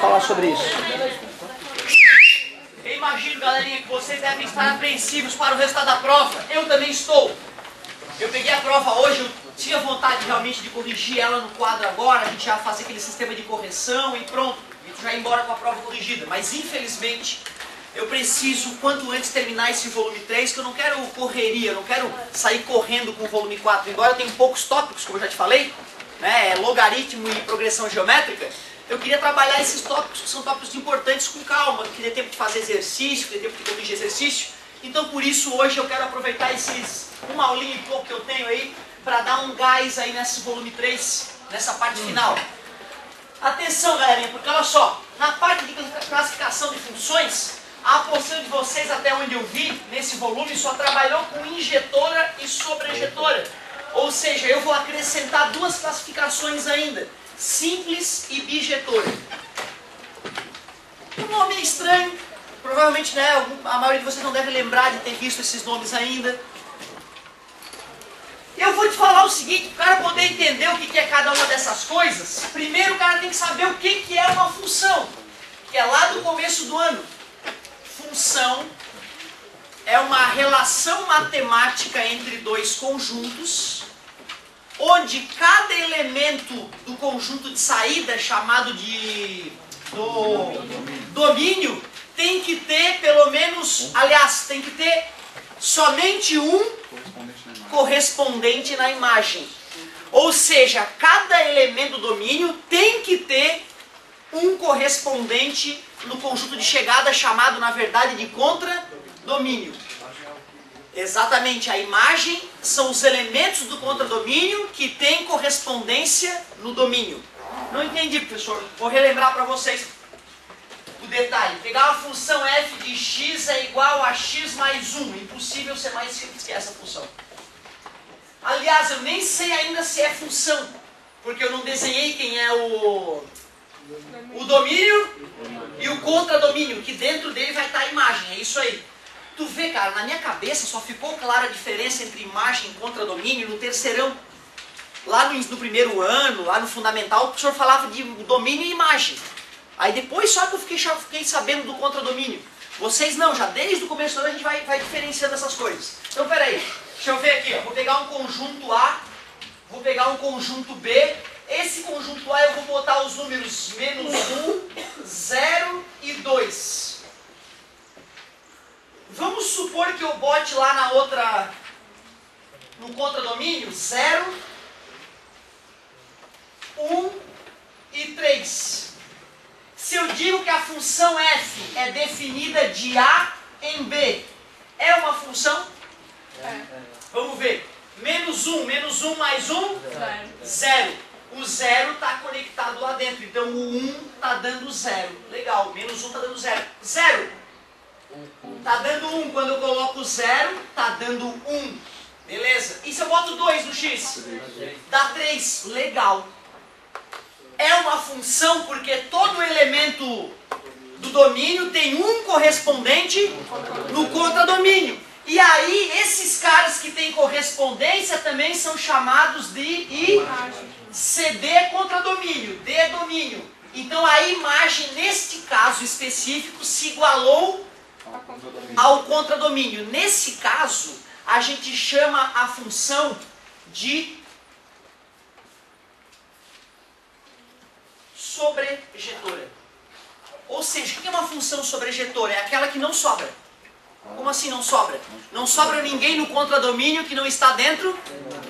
falar sobre isso. Eu imagino, galerinha, que vocês devem estar apreensivos para o resultado da prova. Eu também estou. Eu peguei a prova hoje, eu tinha vontade realmente de corrigir ela no quadro agora, a gente já fazer aquele sistema de correção e pronto, a gente já ir embora com a prova corrigida. Mas infelizmente, eu preciso quanto antes terminar esse volume 3, que eu não quero correria, eu não quero sair correndo com o volume 4. Embora eu tenha poucos tópicos, como eu já te falei, né, logaritmo e progressão geométrica, eu queria trabalhar esses tópicos, que são tópicos importantes, com calma. Eu queria tempo de fazer exercício, queria tempo de corrigir exercício. Então por isso hoje eu quero aproveitar esses uma aulinha e pouco que eu tenho aí, para dar um gás aí nesse volume 3, nessa parte final. Atenção, galerinha, porque olha só, na parte de classificação de funções, a apostila de vocês, até onde eu vi, nesse volume, só trabalhou com injetora e sobrejetora. Ou seja, eu vou acrescentar duas classificações ainda, simples e bijetora. Um nome é estranho, provavelmente, né, a maioria de vocês não deve lembrar de ter visto esses nomes ainda. Eu vou te falar o seguinte, para o cara poder entender o que é cada uma dessas coisas, primeiro o cara tem que saber o que é uma função, que é lá do começo do ano. Função é uma relação matemática entre dois conjuntos, onde cada elemento do conjunto de saída, chamado de domínio, tem que ter pelo menos, aliás, tem que ter somente um correspondente na imagem. Ou seja, cada elemento do domínio tem que ter um correspondente no conjunto de chegada, chamado na verdade de contradomínio. Exatamente, a imagem são os elementos do contradomínio que têm correspondência no domínio. Não entendi, professor. Vou relembrar para vocês o detalhe. Pegar a função f de x é igual a x mais 1. Impossível ser mais simples que essa função. Aliás, eu nem sei ainda se é função, porque eu não desenhei quem é o domínio e o contradomínio, que dentro dele vai estar a imagem, é isso aí. Tu vê, cara, na minha cabeça só ficou clara a diferença entre imagem e contradomínio no terceirão. Lá no primeiro ano, lá no fundamental, o professor falava de domínio e imagem. Aí depois só que eu fiquei sabendo do contradomínio. Vocês não, já desde o começo do ano a gente vai diferenciando essas coisas. Então, peraí. Deixa eu ver aqui, ó. Vou pegar um conjunto A, vou pegar um conjunto B. Esse conjunto A eu vou botar os números menos 1, 0 e 2. Vamos supor que eu bote lá no contradomínio 0, 1 e 3. Se eu digo que a função f é definida de A em B, é uma função? Vamos ver. Menos 1 mais 1? 0. O 0 está conectado lá dentro. Então o 1 está dando 0. Legal. Menos 1 está dando 0. 0. Está dando 1. Quando eu coloco 0, está dando 1. Beleza. E se eu boto 2 no x? Dá 3. Legal. É uma função porque todo elemento do domínio tem um correspondente no contradomínio. E aí, esses caras que têm correspondência também são chamados de CD contradomínio, D domínio. Então a imagem, neste caso específico, se igualou ao contradomínio. Nesse caso, a gente chama a função de sobrejetora. Ou seja, o que é uma função sobrejetora? É aquela que não sobra. Como assim não sobra? Não sobra ninguém no contradomínio que não está dentro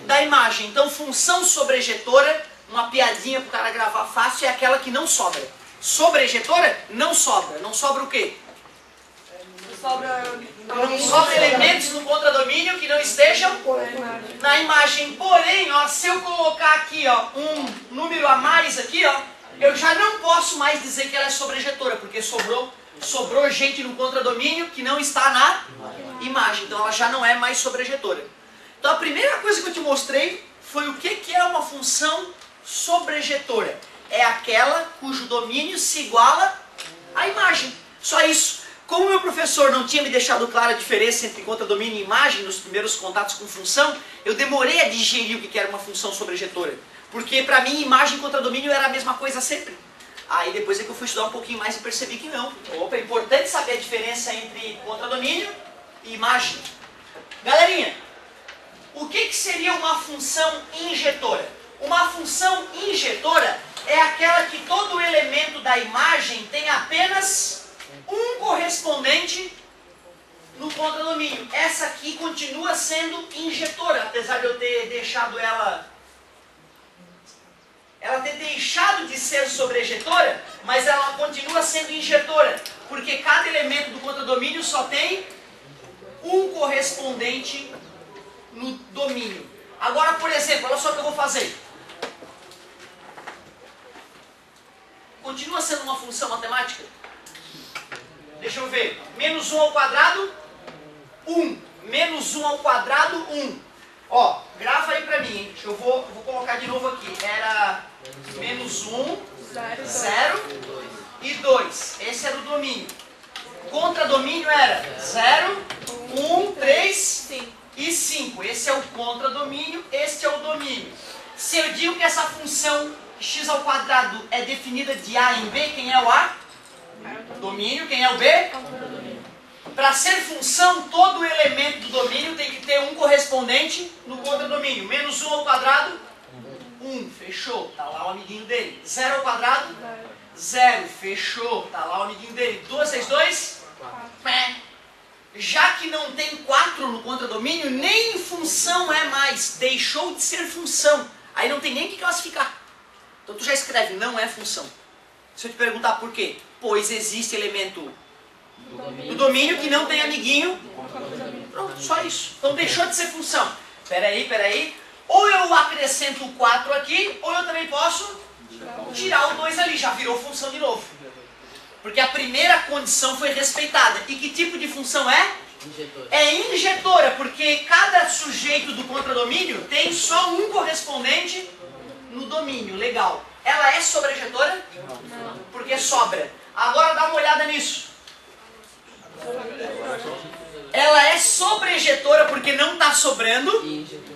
da imagem. Então, função sobrejetora, uma piadinha para o cara gravar fácil, é aquela que não sobra. Sobrejetora, não sobra. Não sobra o quê? Não sobra elementos no contradomínio que não estejam na imagem. Porém, ó, se eu colocar aqui ó, um número a mais aqui, ó, eu já não posso mais dizer que ela é sobrejetora, porque sobrou gente no contradomínio que não está na imagem. Então ela já não é mais sobrejetora. Então a primeira coisa que eu te mostrei foi o que é uma função sobrejetora. É aquela cujo domínio se iguala à imagem. Só isso. Como o meu professor não tinha me deixado clara a diferença entre contradomínio e imagem nos primeiros contatos com função, eu demorei a digerir o que era uma função sobrejetora. Porque para mim imagem e contradomínio era a mesma coisa sempre. Aí depois é que eu fui estudar um pouquinho mais e percebi que não. Opa, é importante saber a diferença entre contradomínio e imagem. Galerinha, o que seria uma função injetora? Uma função injetora é aquela que todo elemento da imagem tem apenas um correspondente no contradomínio. Essa aqui continua sendo injetora, apesar de eu ter deixado ela ter deixado de ser sobrejetora, mas ela continua sendo injetora, porque cada elemento do contradomínio só tem um correspondente no domínio. Agora, por exemplo, olha só o que eu vou fazer. Continua sendo uma função matemática? Deixa eu ver. Menos 1 ao quadrado, 1. Menos 1 ao quadrado, 1. Ó, grava aí pra mim, hein? Eu vou colocar de novo aqui. Era menos 1, 0 e 2. Esse era o domínio. Contradomínio era 0, 1, 3 e 5. Esse é o contradomínio, este é o domínio. Se eu digo que essa função x ao quadrado é definida de A em B, quem é o A? Domínio. Quem é o B? Para ser função, todo elemento do domínio tem que ter um correspondente no contradomínio. Menos 1 ao quadrado, 1. Fechou. Está lá o amiguinho dele. 0 ao quadrado, 0. Fechou. Está lá o amiguinho dele. 2 vezes 2? 4. Já que não tem 4 no contradomínio, nem função é mais. Deixou de ser função. Aí não tem nem que classificar. Então tu já escreve, não é função. Se eu te perguntar por quê? Pois existe elemento do domínio que não tem amiguinho. Pronto, só isso. Então deixou de ser função. Peraí. Ou eu acrescento o 4 aqui, ou eu também posso tirar o 2 ali. Já virou função de novo. Porque a primeira condição foi respeitada. E que tipo de função é? Injetora. É injetora, porque cada sujeito do contradomínio tem só um correspondente no domínio. Legal. Ela é sobrejetora? Não. Porque sobra. Agora dá uma olhada nisso. Ela é sobrejetora porque não está sobrando.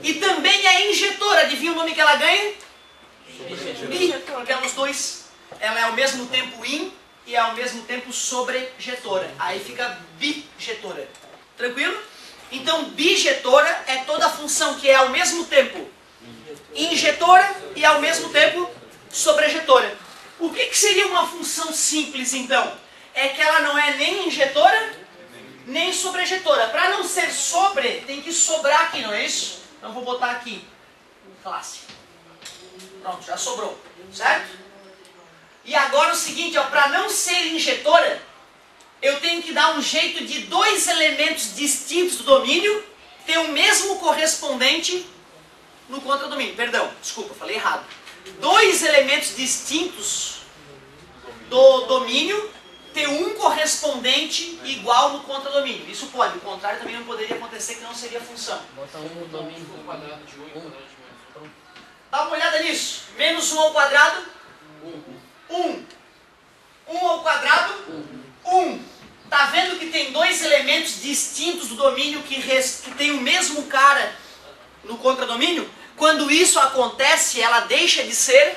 E também é injetora. Adivinha o nome que ela ganha? Bi. Porque é os dois. Ela é ao mesmo tempo in e é ao mesmo tempo sobrejetora. Aí fica bijetora. Tranquilo? Então bijetora é toda a função que é ao mesmo tempo injetora e ao mesmo tempo sobrejetora. O que seria uma função simples então? É que ela não é nem injetora, nem sobrejetora. Para não ser sobre, tem que sobrar aqui, não é isso? Então vou botar aqui, classe. Pronto, já sobrou, certo? E agora o seguinte, para não ser injetora, eu tenho que dar um jeito de dois elementos distintos do domínio ter o mesmo correspondente no contradomínio. Perdão, desculpa, falei errado. Dois elementos distintos do domínio ter um correspondente igual no contradomínio. Isso pode, o contrário também não poderia acontecer, que não seria função. Bota 1 no domínio quadrado de 8. Dá uma olhada nisso. Menos 1 ao quadrado, 1. 1 ao quadrado, 1. Tá vendo que tem dois elementos distintos do domínio que tem o mesmo cara no contradomínio? Quando isso acontece, ela deixa de ser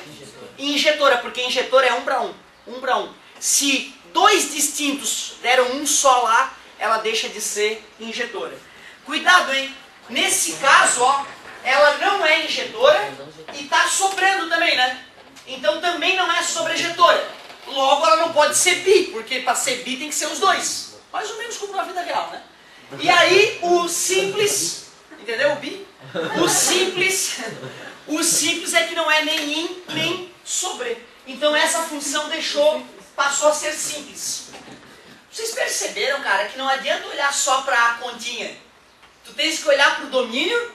injetora, porque injetora é 1 para 1. 1 para 1. Se dois distintos deram um só lá, ela deixa de ser injetora. Cuidado, hein? Nesse caso, ó, ela não é injetora e está sobrando também, né? Então também não é sobrejetora. Logo, ela não pode ser bi, porque para ser bi tem que ser os dois. Mais ou menos como na vida real, né? E aí, o simples... Entendeu? O bi? O simples é que não é nem in, nem sobre. Então essa função passou a ser simples. Vocês perceberam, cara, que não adianta olhar só para a continha. Tu tens que olhar para o domínio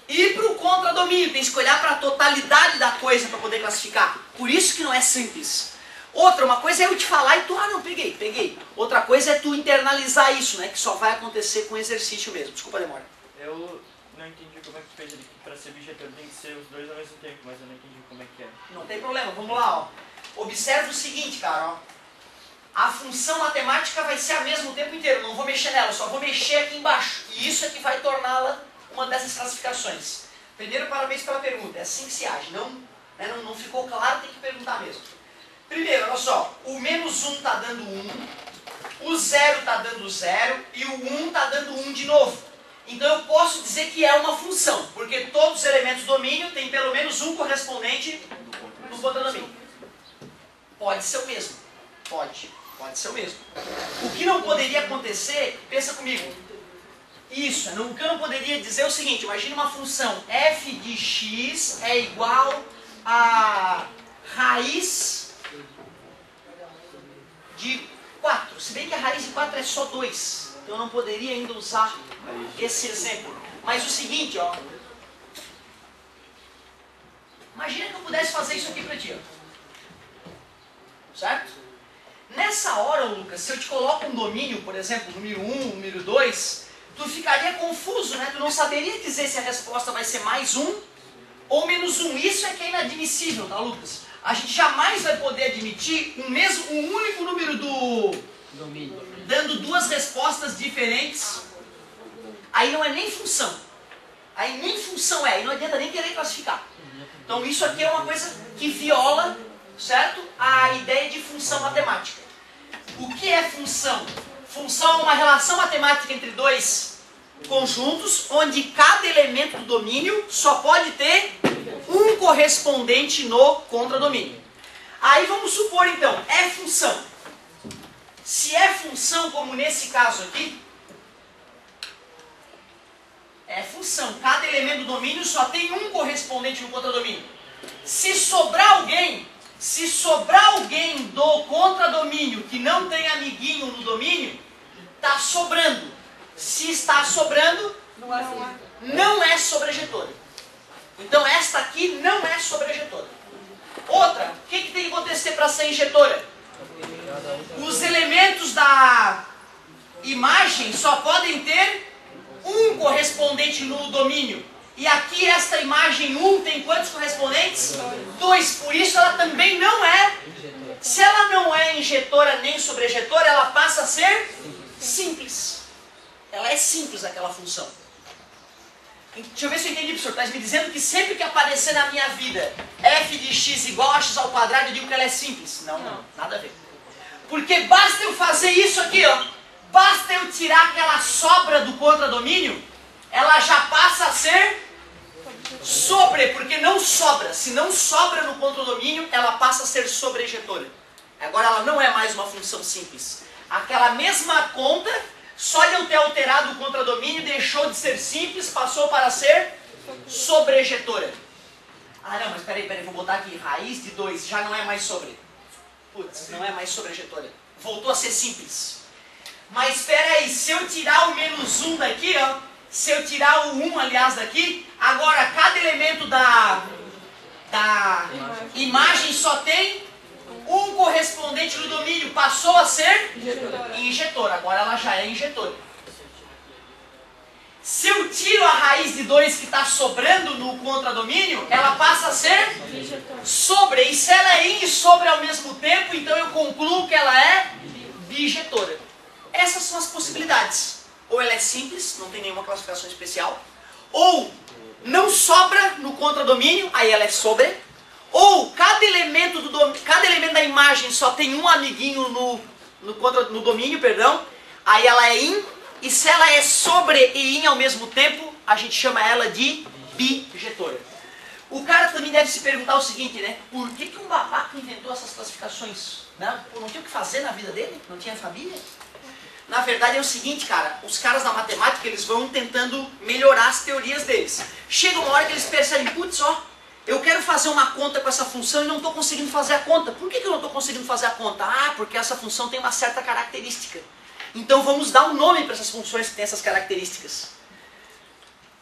e para o contradomínio. Tens que olhar para a totalidade da coisa para poder classificar. Por isso que não é simples. Uma coisa é eu te falar e tu, não, peguei. Outra coisa é tu internalizar isso, né? Que só vai acontecer com exercício mesmo. Desculpa a demora. Eu não entendi como é que tu fez ali. Para ser bijetor tem que ser os dois ao mesmo tempo, mas eu não entendi como é que é. Não tem problema, vamos lá, ó. Observe o seguinte, cara, ó. A função matemática vai ser a mesma o tempo inteiro, não vou mexer nela, só vou mexer aqui embaixo. E isso é que vai torná-la uma dessas classificações. Primeiro, parabéns pela pergunta, é assim que se age. Não ficou claro, tem que perguntar mesmo. Primeiro, olha só, o menos 1 está dando 1, o 0 está dando 0 e o 1 está dando 1 de novo. Então eu posso dizer que é uma função, porque todos os elementos do domínio têm pelo menos um correspondente no contradomínio. Pode ser o mesmo. Pode ser o mesmo. O que não poderia acontecer, pensa comigo. Isso, o que eu não poderia dizer é o seguinte, imagine uma função f de x é igual a raiz de 4. Se bem que a raiz de 4 é só 2. Então eu não poderia ainda usar esse exemplo. Mas o seguinte, ó. Imagina que eu pudesse fazer isso aqui para ti, ó. Certo? Nessa hora, Lucas, se eu te coloco um domínio, por exemplo, número 1, número 2, tu ficaria confuso, né? Tu não saberia dizer se a resposta vai ser mais 1 ou menos 1. Isso é que é inadmissível, tá, Lucas? A gente jamais vai poder admitir um único número do domínio dando duas respostas diferentes. Aí não é nem função. Aí nem função é. Aí não adianta nem querer classificar. Então isso aqui é uma coisa que viola, certo, a ideia de função matemática. O que é função? Função é uma relação matemática entre dois conjuntos, onde cada elemento do domínio só pode ter um correspondente no contradomínio. Aí vamos supor então, é função. Se é função, como nesse caso aqui, é função. Cada elemento do domínio só tem um correspondente no contradomínio. Se sobrar alguém do contradomínio que não tem amiguinho no domínio, está sobrando. Se está sobrando, não é sobrejetora. Então esta aqui não é sobrejetora. Outra, o que tem que acontecer para ser injetora? Os elementos da imagem só podem ter um correspondente no domínio. E aqui esta imagem 1 tem quantos correspondentes? 2. Por isso ela também não é. Se ela não é injetora nem sobrejetora, ela passa a ser simples. Ela é simples aquela função. Deixa eu ver se eu entendi, professor. Está me dizendo que sempre que aparecer na minha vida f de x igual a x ao quadrado, eu digo que ela é simples? Não, nada a ver. Porque basta eu fazer isso aqui, ó. Basta eu tirar aquela sobra do contradomínio, ela já passa a ser sobre, porque não sobra. Se não sobra no contradomínio, ela passa a ser sobrejetora. Agora ela não é mais uma função simples. Aquela mesma conta, só de eu ter alterado o contradomínio, deixou de ser simples, passou para ser sobrejetora. Ah não, mas peraí, vou botar aqui, raiz de 2, já não é mais sobre. Putz, não é mais sobrejetora. Voltou a ser simples. Mas espera aí, se eu tirar o menos 1 daqui, ó, se eu tirar o 1, aliás, daqui, agora cada elemento da imagem só tem um correspondente no domínio, passou a ser injetora. Agora ela já é injetora. Se eu tiro a raiz de 2 que está sobrando no contradomínio, ela passa a ser sobre. E se ela é in e sobre ao mesmo tempo, então eu concluo que ela é bijetora. Essas são as possibilidades. Ou ela é simples, não tem nenhuma classificação especial. Ou não sobra no contradomínio, aí ela é sobre. Ou cada elemento da imagem só tem um amiguinho no domínio, perdão, aí ela é in. E se ela é sobre e in ao mesmo tempo, a gente chama ela de bijetora. O cara também deve se perguntar o seguinte, né? Por que um babaca inventou essas classificações? Né? Não tinha o que fazer na vida dele? Não tinha família? Na verdade é o seguinte, cara, os caras da matemática, eles vão tentando melhorar as teorias deles. Chega uma hora que eles percebem, putz, ó, eu quero fazer uma conta com essa função e não estou conseguindo fazer a conta. Por que eu não estou conseguindo fazer a conta? Ah, porque essa função tem uma certa característica. Então vamos dar um nome para essas funções que têm essas características.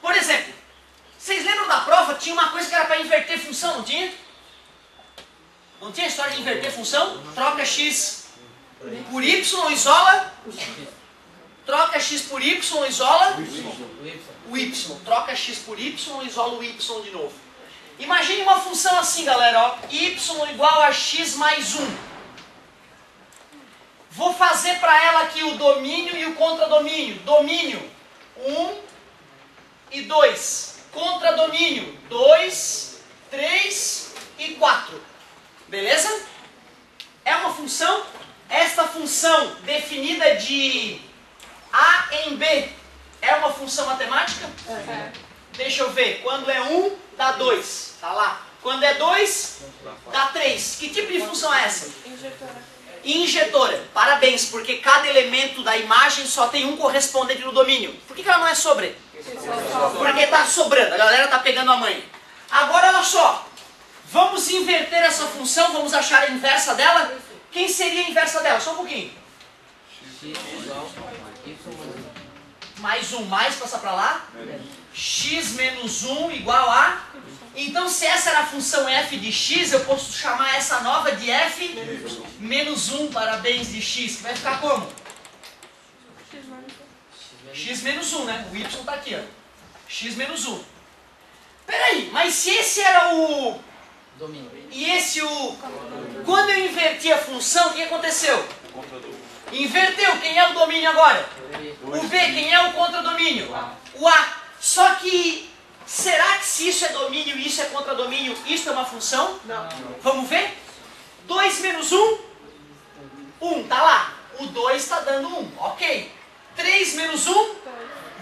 Por exemplo, vocês lembram da prova? Tinha uma coisa que era para inverter função, não tinha? Não tinha história de inverter função? Troca x por y, isola. Troca x por y, isola o y. Troca x por y, isola o y de novo. Imagine uma função assim, galera, ó, y igual a x mais 1. Vou fazer para ela aqui o domínio e o contradomínio. Domínio 1 e 2. Contradomínio 2, 3 e 4. Beleza? é uma função. Esta função definida de A em B é uma função matemática? Deixa eu ver. Quando é 1, dá 2. Tá lá. Quando é 2, dá 3. Que tipo de função é essa? Injetora. Parabéns, porque cada elemento da imagem só tem um correspondente no domínio. Por que ela não é sobre? Porque está sobrando. A galera está pegando a manha. Agora, olha só. Vamos inverter essa função. Vamos achar a inversa dela. Quem seria a inversa dela? Só um pouquinho. X igual Y Mais 1 mais, passa para lá. X menos 1 igual a... Então, se essa era a função f de x, eu posso chamar essa nova de f menos 1, parabéns, de x. Que vai ficar como? X menos 1, né? O y está aqui, ó. X menos 1. Peraí, mas se esse era o... domínio. E esse o... Quando eu inverti a função, o que aconteceu? Inverteu. Quem é o domínio agora? O B. Quem é o contradomínio? O A. Só que... Será que se isso é domínio e isso é contradomínio, isso é uma função? Não. Vamos ver? 2 menos 1? 1, tá lá. O 2 está dando 1, ok. 3 menos 1?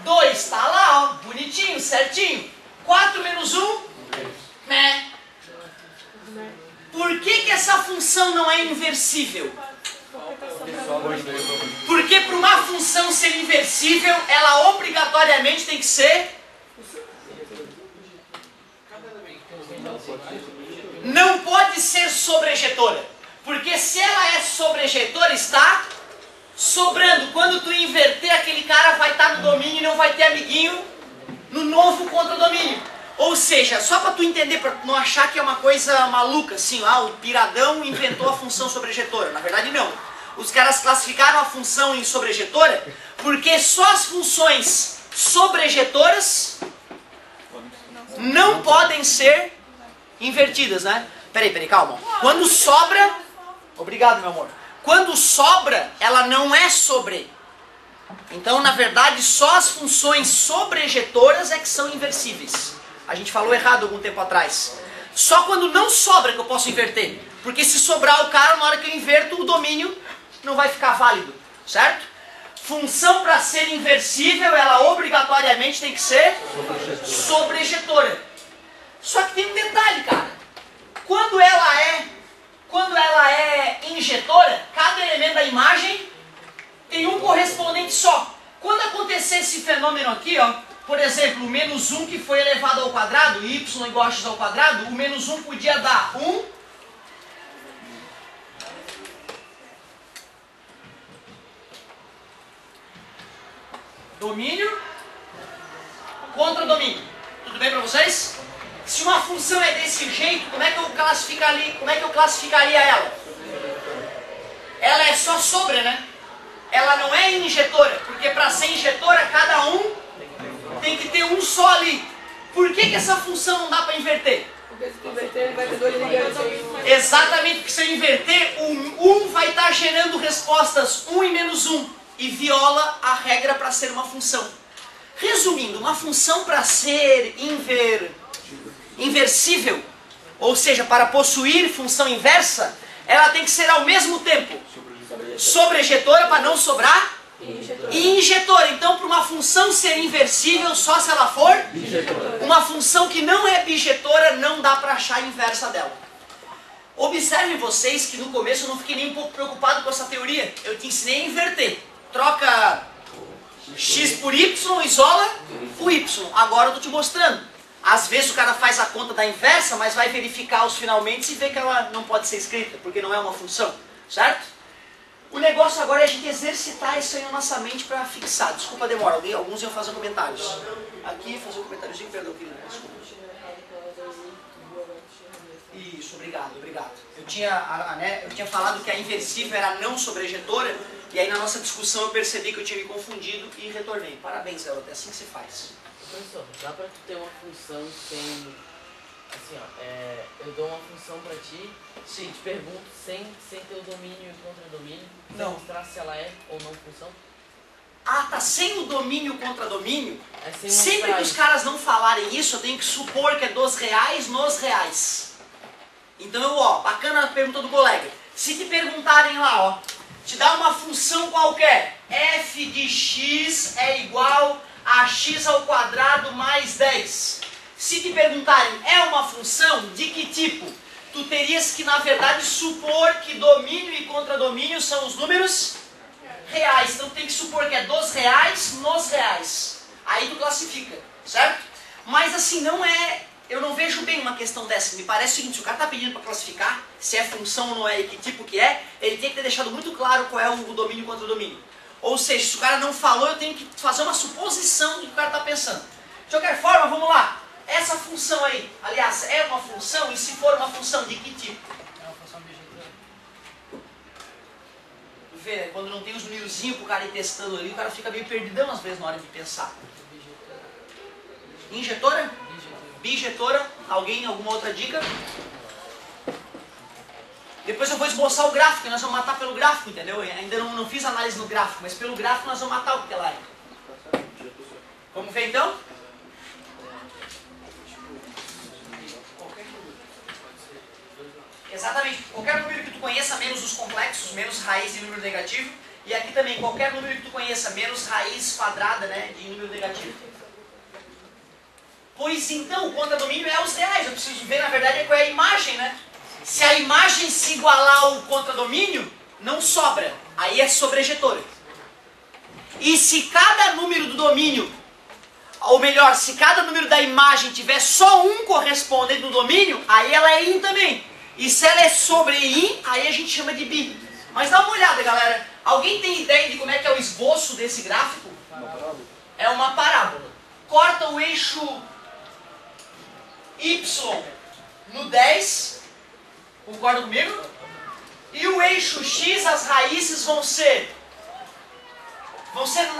2, tá lá, ó. Bonitinho, certinho. 4 menos 1? Né? Por que essa função não é inversível? Porque para uma função ser inversível, ela obrigatoriamente tem que ser... Não pode ser sobrejetora. Porque se ela é sobrejetora, está sobrando. Quando tu inverter, aquele cara vai estar no domínio e não vai ter amiguinho no novo contradomínio. Ou seja, só para tu entender, para não achar que é uma coisa maluca, assim, o piradão inventou a função sobrejetora. Na verdade, não. Os caras classificaram a função em sobrejetora porque só as funções sobrejetoras não podem ser invertidas, né? Peraí, calma. Quando sobra... Obrigado, meu amor. Quando sobra, ela não é sobre. Então, na verdade, só as funções sobrejetoras é que são inversíveis. A gente falou errado algum tempo atrás. Só quando não sobra que eu posso inverter. Porque se sobrar o cara, na hora que eu inverto, o domínio não vai ficar válido. Certo? Função para ser inversível, ela obrigatoriamente tem que ser sobrejetora. Só que tem um detalhe, cara. Quando ela é injetora, cada elemento da imagem tem um correspondente só. Quando acontecer esse fenômeno aqui, ó, por exemplo, o menos 1 que foi elevado ao quadrado, y igual a x ao quadrado, o menos 1 podia dar 1. Domínio contra domínio. Tudo bem para vocês? Se uma função é desse jeito, como é que eu classificaria ela? Ela é só sobre, né? Ela não é injetora, porque para ser injetora, cada um tem que ter um só ali. Por que essa função não dá para inverter? Porque se inverter, ele vai ter dois ligantes. Exatamente, porque se eu inverter, o 1 vai estar gerando respostas 1 e menos 1, e viola a regra para ser uma função. Resumindo, uma função para ser inversível, ou seja, para possuir função inversa, ela tem que ser ao mesmo tempo sobrejetora para não sobrar e injetora. Então, para uma função ser inversível, só se ela for uma função que não é bijetora, não dá para achar a inversa dela. Observem vocês que no começo eu não fiquei nem um pouco preocupado com essa teoria. Eu te ensinei a inverter. Troca x por y, isola o y. Agora eu estou te mostrando. Às vezes o cara faz a conta da inversa, mas vai verificar os finalmente e vê que ela não pode ser escrita, porque não é uma função, certo? O negócio agora é a gente exercitar isso aí na nossa mente para fixar. Desculpa a demora, alguns iam fazer comentários. Aqui, fazer um comentáriozinho, perdão, querido, desculpa. Isso, obrigado. Eu tinha falado que a inversível era não sobrejetora, e aí na nossa discussão eu percebi que eu tinha me confundido e retornei. Parabéns, garoto, é assim que se faz. Professor, dá pra tu ter uma função sem... Assim, ó, eu dou uma função pra ti, Sim. te pergunto sem ter o domínio e contradomínio, pra Não. mostrar se ela é ou não função? Ah, tá sem o domínio contra domínio? É sem Sempre mostrar que os isso. caras não falarem isso, eu tenho que supor que é dos reais nos reais. Então, bacana a pergunta do colega. Se te perguntarem lá, ó, te dá uma função qualquer, f de x é igual a x ao quadrado mais 10. Se te perguntarem, é uma função de que tipo? Tu terias que, na verdade, supor que domínio e contradomínio são os números reais. Então tem que supor que é dos reais nos reais. Aí tu classifica, certo? Mas assim, não é... Eu não vejo bem uma questão dessa. Me parece o seguinte, se o cara está pedindo para classificar, se é função ou não é e que tipo que é, ele tem que ter deixado muito claro qual é o domínio e o contradomínio. Ou seja, se o cara não falou, eu tenho que fazer uma suposição do que o cara está pensando. De qualquer forma, vamos lá. Essa função aí, aliás, é uma função, e se for uma função de que tipo? É uma função bijetora. Tu vê, né? Quando não tem os númerozinhos pro cara ir testando ali, o cara fica meio perdidão às vezes na hora de pensar. Injetora? Bijetora? Alguém, alguma outra dica? Depois eu vou esboçar o gráfico, que nós vamos matar pelo gráfico, entendeu? Eu ainda não fiz análise no gráfico, mas pelo gráfico nós vamos matar o que ela é. Vamos ver então? Exatamente, qualquer número que tu conheça menos os complexos, menos raiz de número negativo. E aqui também, qualquer número que tu conheça menos raiz quadrada, né, de número negativo. Pois então, o contradomínio é os reais. Eu preciso ver, na verdade, qual é a imagem, né? Se a imagem se igualar ao contradomínio, não sobra. Aí é sobrejetora. E se cada número do domínio, ou melhor, se cada número da imagem tiver só um correspondente no domínio, aí ela é in também. E se ela é sobre in, aí a gente chama de bi. Mas dá uma olhada, galera. Alguém tem ideia de como é que é o esboço desse gráfico? É uma parábola. Corta o eixo Y no 10. Concorda comigo? E o eixo X, as raízes vão ser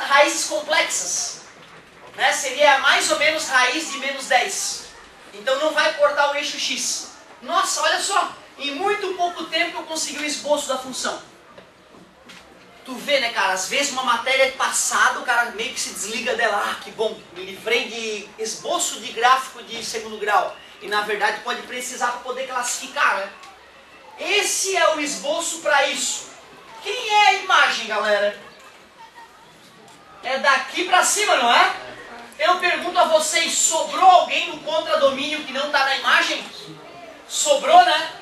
raízes complexas. Né? Seria mais ou menos raiz de menos 10. Então não vai cortar o eixo X. Nossa, olha só. Em muito pouco tempo eu consegui o esboço da função. Tu vê, né, cara? Às vezes uma matéria passada, o cara meio que se desliga dela. Ah, que bom, me livrei de esboço de gráfico de segundo grau. E na verdade pode precisar para poder classificar, né? Esse é o esboço para isso. Quem é a imagem, galera? É daqui para cima, não é? Eu pergunto a vocês, sobrou alguém no contradomínio que não está na imagem? Sobrou, né?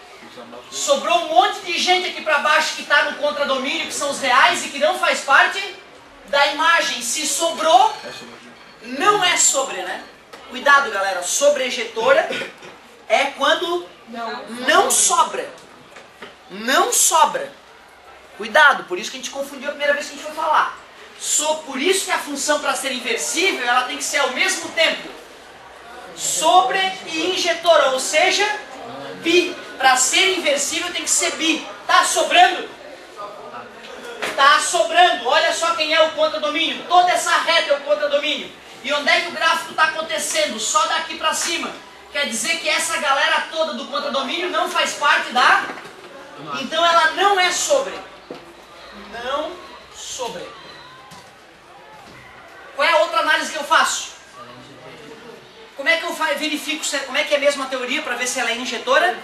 Sobrou um monte de gente aqui para baixo que está no contradomínio, que são os reais e que não faz parte da imagem. Se sobrou, não é sobre, né? Cuidado, galera. Sobrejetora é quando não sobra. Não sobra. Cuidado, por isso que a gente confundiu a primeira vez que a gente foi falar. Por isso que a função, para ser inversível, ela tem que ser ao mesmo tempo sobre e injetora, ou seja, bi. Para ser inversível tem que ser bi. Tá sobrando? Tá sobrando. Olha só quem é o contradomínio. Toda essa reta é o contradomínio. E onde é que o gráfico está acontecendo? Só daqui para cima. Quer dizer que essa galera toda do contradomínio não faz parte da... Então ela não é sobre. Não sobre. Qual é a outra análise que eu faço? Como é que eu verifico como é que é mesmo a teoria para ver se ela é injetora?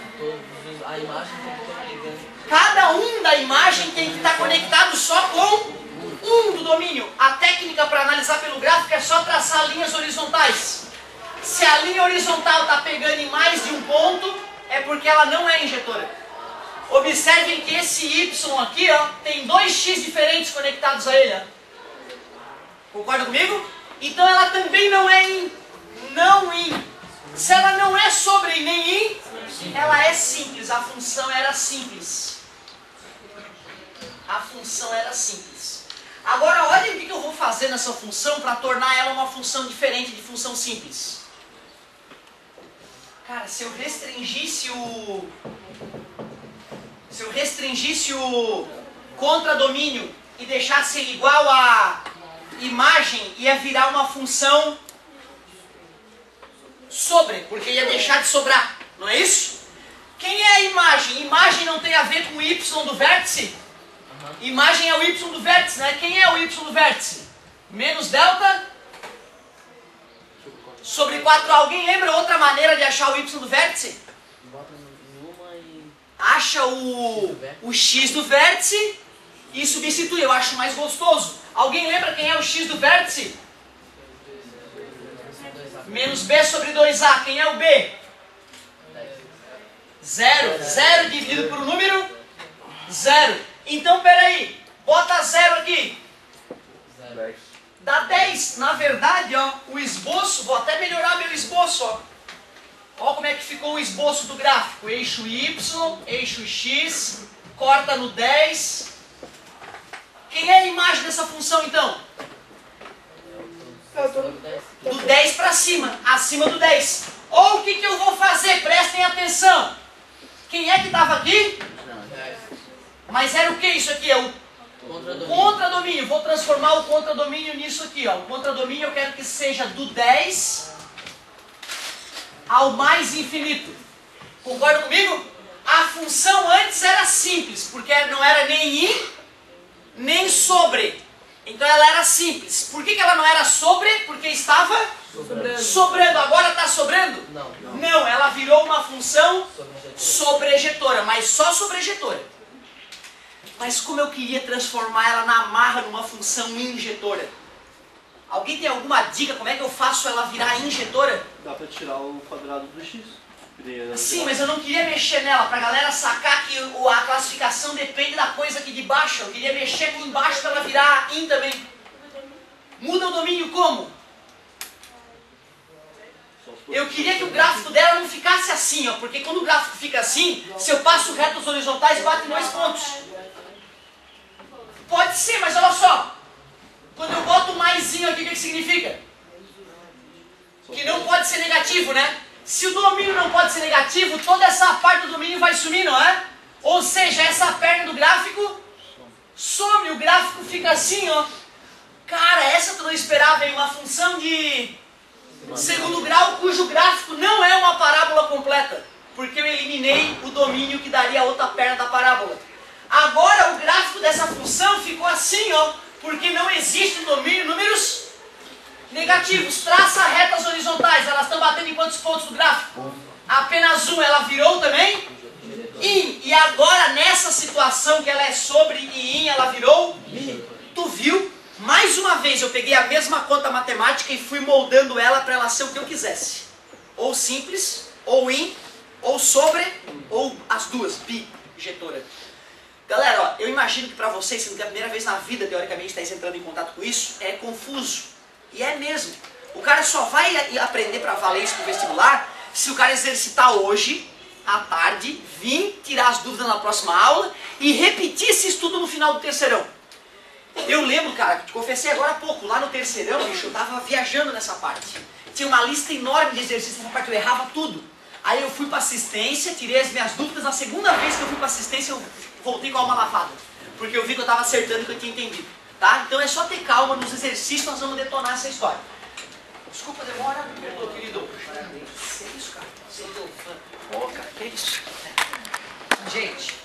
A imagem tem que estar ligando. Cada um da imagem tem que estar conectado só com um do domínio. A técnica para analisar pelo gráfico é só traçar linhas horizontais. Se a linha horizontal está pegando em mais de um ponto, é porque ela não é injetora. Observem que esse Y aqui, ó, tem 2x diferentes conectados a ele. Ó. Concorda comigo? Então ela também não é não in. Se ela não é sobre e nem in, ela é simples. A função era simples. A função era simples. Agora olha o que eu vou fazer nessa função para tornar ela uma função diferente de função simples. Cara, se eu restringisse o contradomínio e deixasse ele igual a imagem, ia virar uma função sobre, porque ia deixar de sobrar, não é isso? Quem é a imagem? Imagem não tem a ver com o Y do vértice? Imagem é o Y do vértice, né? Quem é o Y do vértice? Menos delta sobre 4A. Alguém lembra outra maneira de achar o Y do vértice? Bota numa e... acha o x do vértice e substitui. Eu acho mais gostoso. Alguém lembra quem é o x do vértice? Menos b sobre 2a. Quem é o b? 0. 0 dividido por um número? 0. Então, peraí. Bota 0 aqui. 10. Dá 10. Na verdade, ó, o esboço, vou até melhorar meu esboço, ó. Ó como é que ficou o esboço do gráfico. Eixo y, eixo x, corta no 10. Quem é a imagem dessa função, então? Do 10 para cima, acima do 10. Ou o que eu vou fazer? Prestem atenção. Quem é que estava aqui? Mas era o que isso aqui? É o contradomínio. Vou transformar o contradomínio nisso aqui. Ó. O contradomínio eu quero que seja do 10 ao mais infinito. Concorda comigo? A função antes era simples, porque não era nem in, nem sobre. Então ela era simples. Por que ela não era sobre? Porque estava sobrando. Agora está sobrando? Não, ela virou uma função sobrejetora, mas só sobrejetora. Mas como eu queria transformar ela na marra numa função injetora? Alguém tem alguma dica como é que eu faço ela virar injetora? Dá pra tirar o quadrado do x. Sim, mas eu não queria mexer nela, pra galera sacar que a classificação depende da coisa aqui de baixo. Eu queria mexer aqui embaixo pra ela virar in também. Muda o domínio como? Eu queria que o gráfico dela não ficasse assim, ó, porque quando o gráfico fica assim, se eu passo retas horizontais, bate em 2 pontos. Pode ser, mas olha só. Quando eu boto maisinho aqui, o que significa? Que não pode ser negativo, né? Se o domínio não pode ser negativo, toda essa parte do domínio vai sumir, não é? Ou seja, essa perna do gráfico some, o gráfico fica assim, ó. Cara, essa tu não esperava, hein? Uma função de segundo grau cujo gráfico não é uma parábola completa, porque eu eliminei o domínio que daria a outra perna da parábola. Agora o gráfico dessa função ficou assim, ó, porque não existe no domínio números negativos. Traça retas horizontais, elas estão batendo em quantos pontos do gráfico? Apenas um, ela virou também in. E agora nessa situação que ela é sobre e in, ela virou in. Tu viu? Mais uma vez eu peguei a mesma conta matemática e fui moldando ela para ela ser o que eu quisesse. Ou simples, ou in, ou sobre, ou as duas, bi, injetora. Galera, ó, eu imagino que para vocês, sendo que é a primeira vez na vida, teoricamente, estáis entrando em contato com isso, é confuso. E é mesmo. O cara só vai aprender para valer isso no vestibular se o cara exercitar hoje, à tarde, vir tirar as dúvidas na próxima aula e repetir esse estudo no final do terceirão. Eu lembro, cara, que te confessei agora há pouco, lá no terceirão, bicho, eu tava viajando nessa parte. Tinha uma lista enorme de exercícios nessa parte, eu errava tudo. Aí eu fui para assistência, tirei as minhas dúvidas, na segunda vez que eu fui para assistência eu voltei com a alma lavada. Porque eu vi que eu tava acertando e que eu tinha entendido. Tá? Então é só ter calma nos exercícios, nós vamos detonar essa história. Desculpa a demora, me perdoa, querido. Que isso, cara? Você é teu fã. Pô, cara, que isso? Gente...